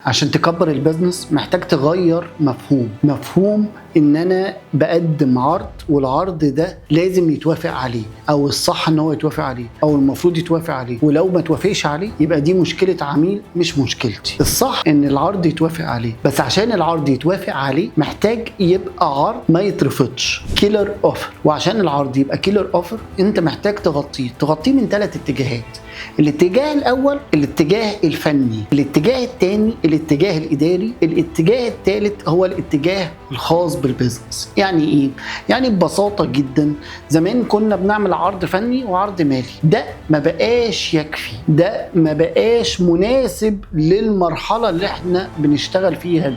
عشان تكبر البيزنس محتاج تغير مفهوم ان انا بقدم عرض، والعرض ده لازم يتوافق عليه، او الصح ان هو يتوافق عليه، او المفروض يتوافق عليه، ولو ما توافقش عليه يبقى دي مشكلة عميل مش مشكلتي. الصح ان العرض يتوافق عليه، بس عشان العرض يتوافق عليه محتاج يبقى عرض ما يترفضش، كيلر اوفر. وعشان العرض يبقى كيلر اوفر انت محتاج تغطيه من 3 اتجاهات. الاتجاه الاول الاتجاه الفني، الاتجاه الثاني الاتجاه الاداري، الاتجاه الثالث هو الاتجاه الخاص بالبيزنس. يعني ايه؟ يعني ببساطه جدا زمان كنا بنعمل عرض فني وعرض مالي، ده ما بقاش يكفي، ده ما بقاش مناسب للمرحله اللي احنا بنشتغل فيها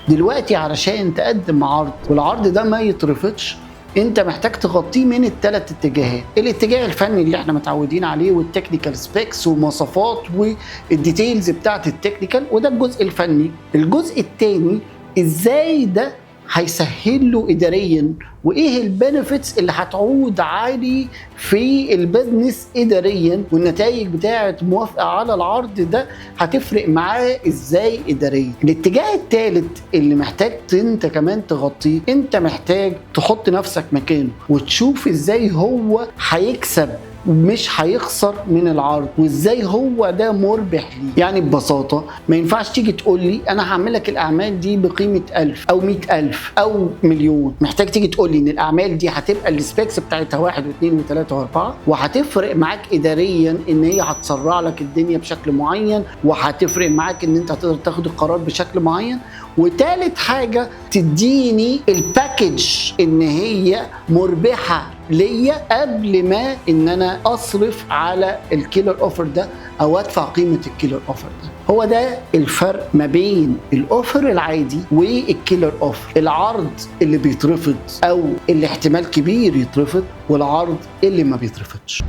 دلوقتي علشان تقدم عرض والعرض ده ما يترفضش انت محتاج تغطيه من ال3 اتجاهات. الاتجاه الفني اللي احنا متعودين عليه، والتكنيكال سبيكس ومواصفات والديتيلز بتاعت التكنيكال، وده الجزء الفني. الجزء الثاني ازاي ده هيسهل له اداريا، وايه البنفيتس اللي هتعود عليه في البزنس اداريا، والنتائج بتاعه موافقه على العرض ده هتفرق معاه ازاي اداريا. الاتجاه الثالث اللي محتاج انت كمان تغطيه، انت محتاج تحط نفسك مكانه وتشوف ازاي هو هيكسب مش هيخسر من العرض، وازاي هو ده مربح ليه. يعني ببساطه ما ينفعش تيجي تقول لي انا هعمل لك الاعمال دي بقيمه 1000 او 100,000 او مليون. محتاج تيجي تقول لي ان الاعمال دي هتبقى السبيكس بتاعتها 1 و2 و3 و4، وهتفرق معاك اداريا ان هي هتسرع لك الدنيا بشكل معين، وهتفرق معاك ان انت هتقدر تاخد القرار بشكل معين. وثالث حاجه تديني الباكج ان هي مربحه ليا قبل ما ان انا اصرف على الكيلر اوفر ده او ادفع قيمه الكيلر اوفر ده. هو ده الفرق ما بين الاوفر العادي والكيلر اوفر. العرض اللي بيترفض او اللي احتمال كبير يترفض، والعرض اللي ما بيترفضش.